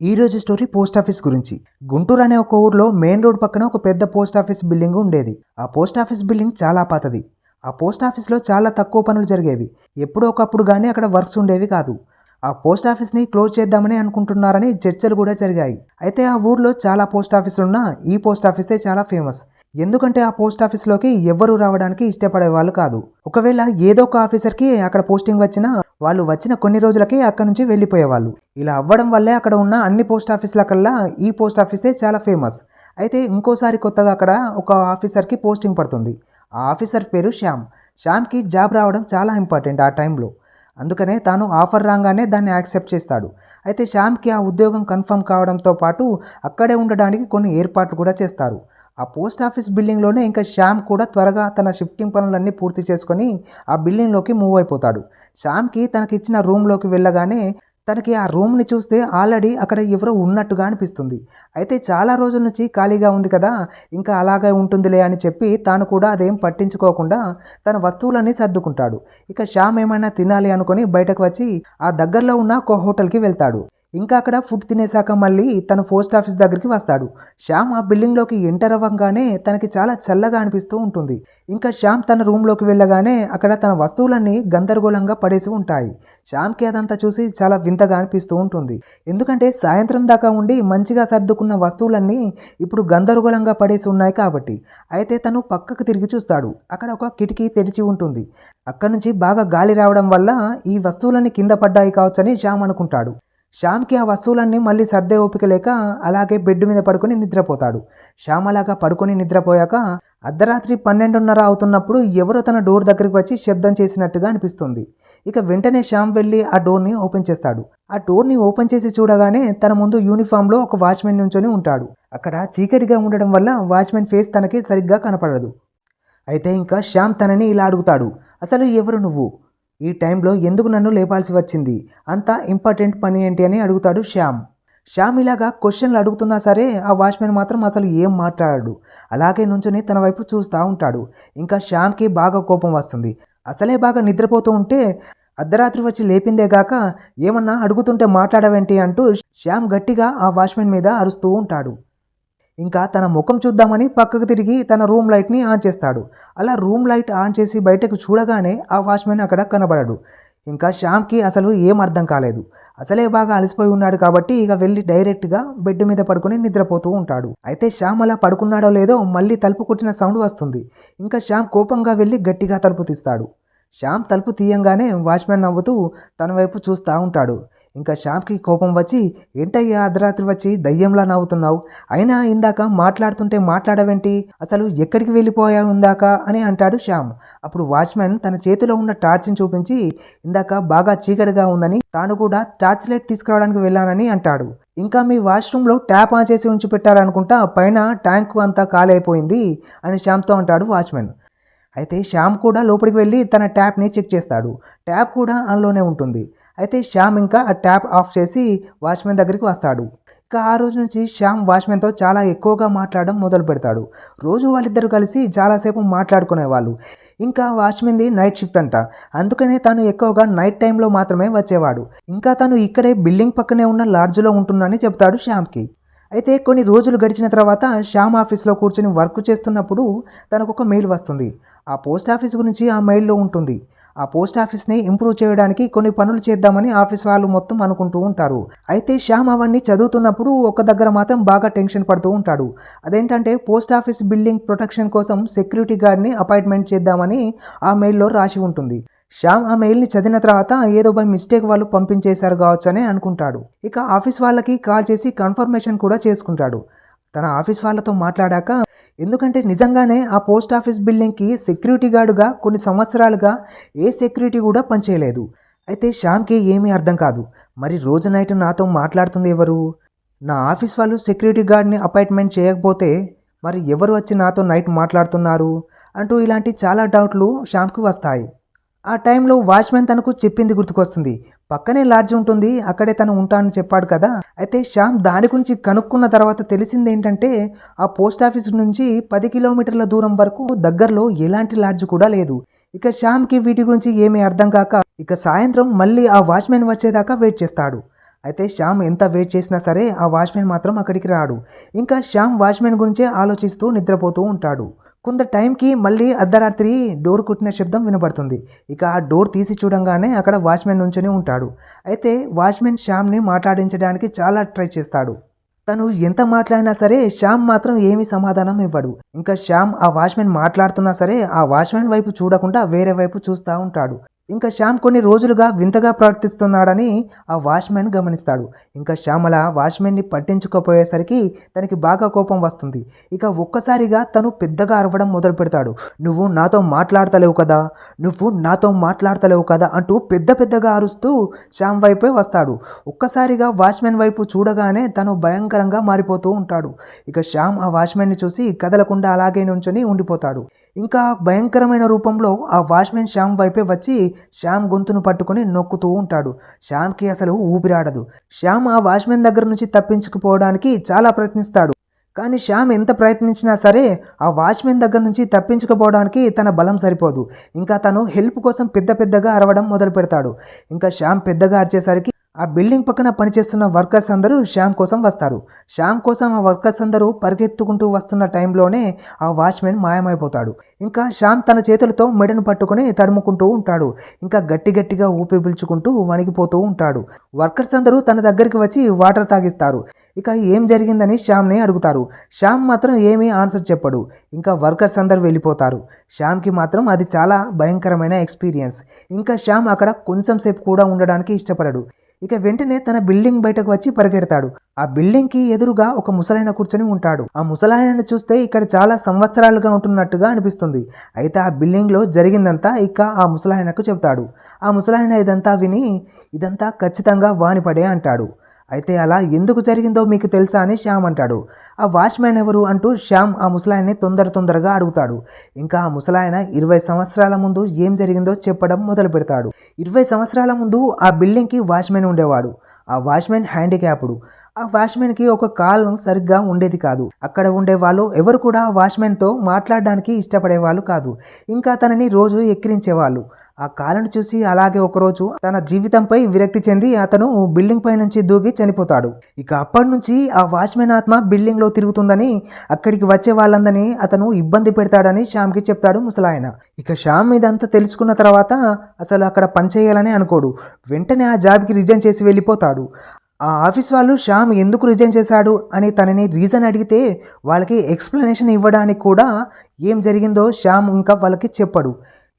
ఈ రోజు story post office గురించి. గుంటూరు అనే ఒక ఊర్లో మెయిన్ రోడ్ పక్కన ఒక పెద్ద పోస్ట్ ఆఫీస్ బిల్డింగ్ ఉండేది. ఆ పోస్ట్ ఆఫీస్ బిల్డింగ్ చాలా పాతది. ఆ పోస్ట్ ఆఫీస్లో చాలా తక్కువ పనులు జరిగేవి. ఎప్పుడో ఒకప్పుడు కానీ అక్కడ వర్క్స్ ఉండేవి కాదు. ఆ పోస్ట్ ఆఫీస్ని క్లోజ్ చేద్దామని అనుకుంటున్నారని చర్చలు కూడా జరిగాయి. అయితే ఆ ఊర్లో చాలా పోస్ట్ ఆఫీసులు ఉన్నా ఈ పోస్ట్ ఆఫీసే చాలా ఫేమస్. ఎందుకంటే ఆ పోస్ట్ ఆఫీస్లోకి ఎవ్వరూ రావడానికి ఇష్టపడేవాళ్ళు కాదు. ఒకవేళ ఏదో ఒక ఆఫీసర్కి అక్కడ పోస్టింగ్ వచ్చినా వాళ్ళు వచ్చిన కొన్ని రోజులకి అక్కడ నుంచి వెళ్ళిపోయేవాళ్ళు. ఇలా అవ్వడం వల్లే అక్కడ ఉన్న అన్ని పోస్ట్ ఆఫీసుల కల్లా ఈ పోస్ట్ ఆఫీసే చాలా ఫేమస్. అయితే ఇంకోసారి కొత్తగా అక్కడ ఒక ఆఫీసర్కి పోస్టింగ్ పడుతుంది. ఆ ఆఫీసర్ పేరు శ్యామ్. శ్యామ్కి జాబ్ రావడం చాలా ఇంపార్టెంట్ ఆ టైంలో. అందుకనే తాను ఆఫర్ రాగానే దాన్ని యాక్సెప్ట్ చేస్తాడు. అయితే శ్యామ్కి ఆ ఉద్యోగం కన్ఫర్మ్ కావడంతో పాటు అక్కడే ఉండడానికి కొన్ని ఏర్పాట్లు కూడా చేస్తారు. ఆ పోస్ట్ ఆఫీస్ బిల్డింగ్లోనే ఇంకా శ్యామ్ కూడా త్వరగా తన షిఫ్టింగ్ పనులన్నీ పూర్తి చేసుకొని ఆ బిల్డింగ్లోకి మూవ్ అయిపోతాడు. శ్యామ్కి తనకిచ్చిన రూమ్లోకి వెళ్ళగానే తనకి ఆ రూమ్ని చూస్తే ఆల్రెడీ అక్కడ ఎవరో ఉన్నట్టుగా అనిపిస్తుంది. అయితే చాలా రోజుల నుంచి ఖాళీగా ఉంది కదా, ఇంకా అలాగే ఉంటుందిలే అని చెప్పి తాను కూడా అదేం పట్టించుకోకుండా తన వస్తువులన్నీ సర్దుకుంటాడు. ఇక శ్యామ్ ఏమైనా తినాలి అనుకొని బయటకు వచ్చి ఆ దగ్గరలో ఉన్న ఒక హోటల్కి వెళ్తాడు. ఇంకా అక్కడ ఫుడ్ తినేశాక మళ్ళీ తన పోస్ట్ ఆఫీస్ దగ్గరికి వస్తాడు. శ్యామ్ ఆ బిల్డింగ్లోకి ఎంటర్ అవ్వగానే తనకి చాలా చల్లగా అనిపిస్తూ ఉంటుంది. ఇంకా శ్యామ్ తన రూమ్లోకి వెళ్ళగానే అక్కడ తన వస్తువులన్నీ గందరగోళంగా పడేసి ఉంటాయి. శ్యామ్కి అదంతా చూసి చాలా వింతగా అనిపిస్తూ ఉంటుంది. ఎందుకంటే సాయంత్రం దాకా ఉండి మంచిగా సర్దుకున్న వస్తువులన్నీ ఇప్పుడు గందరగోళంగా పడేసి ఉన్నాయి కాబట్టి. అయితే తను పక్కకు తిరిగి చూస్తాడు. అక్కడ ఒక కిటికీ తెరిచి ఉంటుంది. అక్కడ నుంచి బాగా గాలి రావడం వల్ల ఈ వస్తువులన్నీ కింద పడ్డాయి కావచ్చని శ్యామ్ అనుకుంటాడు. శ్యామ్కి ఆ వస్తువులన్నీ మళ్ళీ సర్దే ఓపిక లేక అలాగే బెడ్ మీద పడుకొని నిద్రపోతాడు. శ్యామ్ అలాగా పడుకొని నిద్రపోయాక అర్ధరాత్రి 12:30 అవుతున్నప్పుడు ఎవరో తన డోర్ దగ్గరికి వచ్చి శబ్దం చేసినట్టుగా అనిపిస్తుంది. ఇక వెంటనే శ్యామ్ వెళ్ళి ఆ డోర్ని ఓపెన్ చేస్తాడు. ఆ డోర్ని ఓపెన్ చేసి చూడగానే తన ముందు యూనిఫామ్లో ఒక వాచ్మెన్ నుంచొని ఉంటాడు. అక్కడ చీకటిగా ఉండడం వల్ల వాచ్మెన్ ఫేస్ తనకి సరిగ్గా కనపడదు. అయితే ఇంకా శ్యామ్ తనని ఇలా అడుగుతాడు, అసలు ఎవరు నువ్వు? ఈ టైంలో ఎందుకు నన్ను లేపాల్సి వచ్చింది? అంత ఇంపార్టెంట్ పని ఏంటి అని అడుగుతాడు శ్యామ్. శ్యామ్ ఇలాగా క్వశ్చన్లు అడుగుతున్నా సరే ఆ వాచ్మెన్ మాత్రం అసలు ఏం మాట్లాడాడు. అలాగే నుంచుని తన వైపు చూస్తూ ఉంటాడు. ఇంకా శ్యామ్కి బాగా కోపం వస్తుంది. అసలే బాగా నిద్రపోతూ ఉంటే అర్ధరాత్రి వచ్చి లేపిందే గాక ఏమన్నా అడుగుతుంటే మాట్లాడవేంటి అంటూ శ్యామ్ గట్టిగా ఆ వాచ్మెన్ మీద అరుస్తూ ఉంటాడు. ఇంకా తన ముఖం చూద్దామని పక్కకు తిరిగి తన రూమ్ లైట్ని ఆన్ చేస్తాడు. అలా రూమ్ లైట్ ఆన్ చేసి బయటకు చూడగానే ఆ వాచ్మెన్ అక్కడ కనబడడు. ఇంకా శ్యామ్కి అసలు ఏం అర్థం కాలేదు. అసలే బాగా అలసిపోయి ఉన్నాడు కాబట్టి ఇక వెళ్ళి డైరెక్ట్గా బెడ్ మీద పడుకొని నిద్రపోతూ ఉంటాడు. అయితే శ్యామ్ అలా పడుకున్నాడో లేదో మళ్ళీ తలుపు కొట్టిన సౌండ్ వస్తుంది. ఇంకా శ్యామ్ కోపంగా వెళ్ళి గట్టిగా తలుపు తీస్తాడు. శ్యామ్ తలుపు తీయంగానే వాచ్మెన్ నవ్వుతూ తన వైపు చూస్తూ ఉంటాడు. ఇంకా శ్యామ్కి కోపం వచ్చి, ఏంటయ్యా అర్ధరాత్రి వచ్చి దయ్యంలా నవ్వుతున్నావు? అయినా ఇందాక మాట్లాడుతుంటే మాట్లాడవేంటి? అసలు ఎక్కడికి వెళ్ళిపోయావు ఇందాక అని అంటాడు శ్యామ్. అప్పుడు వాచ్మెన్ తన చేతిలో ఉన్న టార్చ్ని చూపించి ఇందాక బాగా చీకటిగా ఉందని తాను కూడా టార్చ్ లైట్ తీసుకురావడానికి వెళ్ళానని అంటాడు. ఇంకా మీ వాష్రూమ్లో ట్యాప్ ఆన్ చేసి ఉంచి పెట్టారనుకుంటా, పైన ట్యాంక్ అంతా ఖాళీ అయిపోయింది అని శ్యామ్తో అంటాడు వాచ్మెన్. అయితే శ్యామ్ కూడా లోపలికి వెళ్ళి తన ట్యాప్ని చెక్ చేస్తాడు. ట్యాప్ కూడా ఆన్లోనే ఉంటుంది. అయితే శ్యామ్ ఇంకా ఆ ట్యాప్ ఆఫ్ చేసి వాచ్మెన్ దగ్గరికి వస్తాడు. ఇక ఆ రోజు నుంచి శ్యామ్ వాచ్మెన్తో చాలా ఎక్కువగా మాట్లాడడం మొదలు పెడతాడు. రోజు వాళ్ళిద్దరూ కలిసి చాలాసేపు మాట్లాడుకునేవాళ్ళు. ఇంకా వాచ్మెన్ది నైట్ షిఫ్ట్ అంట. అందుకనే తను ఎక్కువగా నైట్ టైంలో మాత్రమే వచ్చేవాడు. ఇంకా తను ఇక్కడే బిల్డింగ్ పక్కనే ఉన్న లాడ్జ్లో ఉంటున్నానని చెప్తాడు శ్యామ్కి. అయితే కొన్ని రోజులు గడిచిన తర్వాత శ్యామ్ ఆఫీస్లో కూర్చొని వర్క్ చేస్తున్నప్పుడు తనకు ఒక మెయిల్ వస్తుంది. ఆ పోస్ట్ ఆఫీస్ గురించి ఆ మెయిల్లో ఉంటుంది. ఆ పోస్ట్ ఆఫీస్ని ఇంప్రూవ్ చేయడానికి కొన్ని పనులు చేద్దామని ఆఫీస్ వాళ్ళు మొత్తం అనుకుంటూ ఉంటారు. అయితే శ్యామ్ అవన్నీ చదువుతున్నప్పుడు ఒక దగ్గర మాత్రం బాగా టెన్షన్ పడుతూ ఉంటాడు. అదేంటంటే పోస్ట్ ఆఫీస్ బిల్డింగ్ ప్రొటెక్షన్ కోసం సెక్యూరిటీ గార్డ్ని అపాయింట్మెంట్ చేద్దామని ఆ మెయిల్లో రాసి ఉంటుంది. శ్యామ్ ఆ మెయిల్ని చదివిన తర్వాత ఏదో బై మిస్టేక్ వాళ్ళు పంపించేశారు కావచ్చు అని అనుకుంటాడు. ఇక ఆఫీస్ వాళ్ళకి కాల్ చేసి కన్ఫర్మేషన్ కూడా చేసుకుంటాడు. తన ఆఫీస్ వాళ్ళతో మాట్లాడాక ఎందుకంటే నిజంగానే ఆ పోస్ట్ ఆఫీస్ బిల్డింగ్కి సెక్యూరిటీ గార్డుగా కొన్ని సంవత్సరాలుగా ఏ సెక్యూరిటీ కూడా పనిచేయలేదు. అయితే శ్యామ్కి ఏమీ అర్థం కాదు. మరి రోజు నైట్ నాతో మాట్లాడుతుంది ఎవరు? నా ఆఫీస్ వాళ్ళు సెక్యూరిటీ గార్డ్ని అపాయింట్మెంట్ చేయకపోతే మరి ఎవరు వచ్చి నాతో నైట్ మాట్లాడుతున్నారు అంటూ ఇలాంటి చాలా డౌట్లు శ్యామ్కి వస్తాయి. ఆ టైంలో వాచ్మెన్ తనకు చెప్పింది గుర్తుకొస్తుంది. పక్కనే లాడ్జ్ ఉంటుంది, అక్కడే తను ఉంటానని చెప్పాడు కదా. అయితే శ్యామ్ దాని గురించి కనుక్కున్న తర్వాత తెలిసింది ఏంటంటే ఆ పోస్ట్ ఆఫీస్ నుంచి 10 కిలోమీటర్ల దూరం వరకు దగ్గరలో ఎలాంటి లాడ్జ్ కూడా లేదు. ఇక శ్యామ్కి వీటి గురించి ఏమీ అర్థం కాక ఇక సాయంత్రం మళ్ళీ ఆ వాచ్మెన్ వచ్చేదాకా వెయిట్ చేస్తాడు. అయితే శ్యామ్ ఎంత వెయిట్ చేసినా సరే ఆ వాచ్మెన్ మాత్రం అక్కడికి రాడు. ఇంకా శ్యామ్ వాచ్మెన్ గురించే ఆలోచిస్తూ నిద్రపోతూ ఉంటాడు. కొంత టైంకి మళ్ళీ అర్ధరాత్రి డోర్ కొట్టిన శబ్దం వినబడుతుంది. ఇక ఆ డోర్ తీసి చూడంగానే అక్కడ వాచ్మెన్ నుంచొని ఉంటాడు. అయితే వాచ్మెన్ శ్యామ్ని మాట్లాడించడానికి చాలా ట్రై చేస్తాడు. తను ఎంత మాట్లాడినా సరే శ్యామ్ మాత్రం ఏమీ సమాధానం ఇవ్వడు. ఇంకా శ్యామ్ ఆ వాచ్మెన్ మాట్లాడుతున్నా సరే ఆ వాచ్మెన్ వైపు చూడకుండా వేరే వైపు చూస్తూ ఉంటాడు. ఇంకా శ్యామ్ కొన్ని రోజులుగా వింతగా ప్రవర్తిస్తున్నాడని ఆ వాచ్మెన్ గమనిస్తాడు. ఇంకా శ్యామ్ అలా వాచ్మెన్ని పట్టించుకోపోయేసరికి తనకి బాగా కోపం వస్తుంది. ఇక ఒక్కసారిగా తను పెద్దగా అరవడం మొదలు పెడతాడు. నువ్వు నాతో మాట్లాడతలేవు కదా, నువ్వు నాతో మాట్లాడతలేవు కదా అంటూ పెద్దగా అరుస్తూ శ్యామ్ వైపే వస్తాడు. ఒక్కసారిగా వాచ్మెన్ వైపు చూడగానే తను భయంకరంగా మారిపోతూ ఉంటాడు. ఇక శ్యామ్ ఆ వాచ్మెన్ని చూసి కదలకుండా అలాగే నుంచొని ఉండిపోతాడు. ఇంకా భయంకరమైన రూపంలో ఆ వాచ్మెన్ శ్యామ్ వైపే వచ్చి శ్యామ్ గొంతును పట్టుకొని నొక్కుతూ ఉంటాడు. శ్యామ్కి అసలు ఊపిరాడదు. శ్యామ్ ఆ వాచ్మెన్ దగ్గర నుంచి తప్పించుకుపోవడానికి చాలా ప్రయత్నిస్తాడు. కానీ శ్యామ్ ఎంత ప్రయత్నించినా సరే ఆ వాచ్మెన్ దగ్గర నుంచి తప్పించుకుపోవడానికి తన బలం సరిపోదు. ఇంకా తను హెల్ప్ కోసం పెద్దగా అరవడం మొదలు పెడతాడు. ఇంకా శ్యామ్ పెద్దగా అరిచేసరికి ఆ బిల్డింగ్ పక్కన పనిచేస్తున్న వర్కర్స్ అందరూ శ్యామ్ కోసం వస్తారు. శ్యామ్ కోసం ఆ వర్కర్స్ అందరూ పరిగెత్తుకుంటూ వస్తున్న టైంలోనే ఆ వాచ్మెన్ మాయమైపోతాడు. ఇంకా శ్యామ్ తన చేతులతో మెడను పట్టుకొని తడుముకుంటూ ఉంటాడు. ఇంకా గట్టిగా ఊపిరి పీల్చుకుంటూ వణికిపోతూ ఉంటాడు. వర్కర్స్ అందరూ తన దగ్గరికి వచ్చి వాటర్ తాగిస్తారు. ఇక ఏం జరిగిందని శ్యామ్ని అడుగుతారు. శ్యామ్ మాత్రం ఏమీ ఆన్సర్ చెప్పడు. ఇంకా వర్కర్స్ అందరూ వెళ్ళిపోతారు. శ్యామ్కి మాత్రం అది చాలా భయంకరమైన ఎక్స్పీరియన్స్. ఇంకా శ్యామ్ అక్కడ కొంచెం సేపు కూడా ఉండడానికి ఇష్టపడడు. ఇక వెంటనే తన బిల్డింగ్ బయటకు వచ్చి పరిగెడతాడు. ఆ బిల్డింగ్కి ఎదురుగా ఒక ముసలాయన కూర్చొని ఉంటాడు. ఆ ముసలాయనను చూస్తే ఇక్కడ చాలా సంవత్సరాలుగా ఉంటున్నట్టుగా అనిపిస్తుంది. అయితే ఆ బిల్డింగ్లో జరిగిందంతా ఇక ఆ ముసలాయనకు చెప్తాడు. ఆ ముసలాయన ఇదంతా విని ఇదంతా ఖచ్చితంగా వానిపడే అంటాడు. అయితే అలా ఎందుకు జరిగిందో మీకు తెలుసా అని శ్యామ్ అంటాడు. ఆ వాచ్మెన్ ఎవరు అంటూ శ్యామ్ ఆ ముసలాయన్ని తొందరగా అడుగుతాడు. ఇంకా ఆ ముసలాయన 20 సంవత్సరాల ముందు ఏం జరిగిందో చెప్పడం మొదలు పెడతాడు. 20 సంవత్సరాల ముందు ఆ బిల్డింగ్కి వాచ్మెన్ ఉండేవాడు. ఆ వాచ్మెన్ హ్యాండిక్యాప్డ్. ఆ వాచ్మెన్కి ఒక కాలు సరిగ్గా ఉండేది కాదు. అక్కడ ఉండే వాళ్ళు ఎవరు కూడా వాచ్మెన్తో మాట్లాడడానికి ఇష్టపడేవాళ్ళు కాదు. ఇంకా తనని రోజు ఎక్కిరించేవాళ్ళు. ఆ కాలును చూసి అలాగే ఒకరోజు తన జీవితంపై విరక్తి చెంది అతను బిల్డింగ్ పై నుంచి దూకి చనిపోతాడు. ఇక అప్పటి నుంచి ఆ వాచ్మెన్ ఆత్మ బిల్డింగ్లో తిరుగుతుందని అక్కడికి వచ్చే వాళ్ళందరినీ అతను ఇబ్బంది పెడతాడని శ్యామ్కి చెప్తాడు ముసలాయన. ఇక శ్యామ్ ఇదంతా తెలుసుకున్న తర్వాత అసలు అక్కడ పనిచేయాలని అనుకోడు. వెంటనే ఆ జాబ్కి రిజైన్ చేసి వెళ్ళిపోతాడు. ఆ ఆఫీస్ వాళ్ళు శ్యామ్ ఎందుకు రిజైన్ చేశాడు అని తనని రీజన్ అడిగితే వాళ్ళకి ఎక్స్ప్లెనేషన్ ఇవ్వడానికి కూడా ఏం జరిగిందో శ్యామ్ ఇంకా వాళ్ళకి చెప్పడు.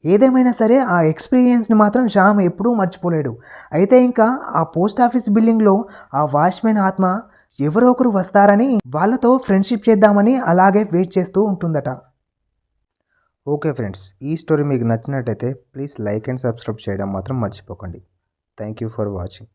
ఏదేమైనా సరే ఆ ఎక్స్పీరియన్స్ని మాత్రం శ్యామ్ ఎప్పుడూ మర్చిపోలేడు. అయితే ఇంకా ఆ పోస్ట్ ఆఫీస్ బిల్డింగ్లో ఆ వాచ్మెన్ ఆత్మ ఎవరో ఒకరు వస్తారని వాళ్ళతో ఫ్రెండ్షిప్ చేద్దామని అలాగే వెయిట్ చేస్తూ ఉంటుందట. ఓకే ఫ్రెండ్స్, ఈ స్టోరీ మీకు నచ్చినట్టయితే ప్లీజ్ లైక్ అండ్ సబ్స్క్రైబ్ చేయడం మాత్రం మర్చిపోకండి. Thank you for watching.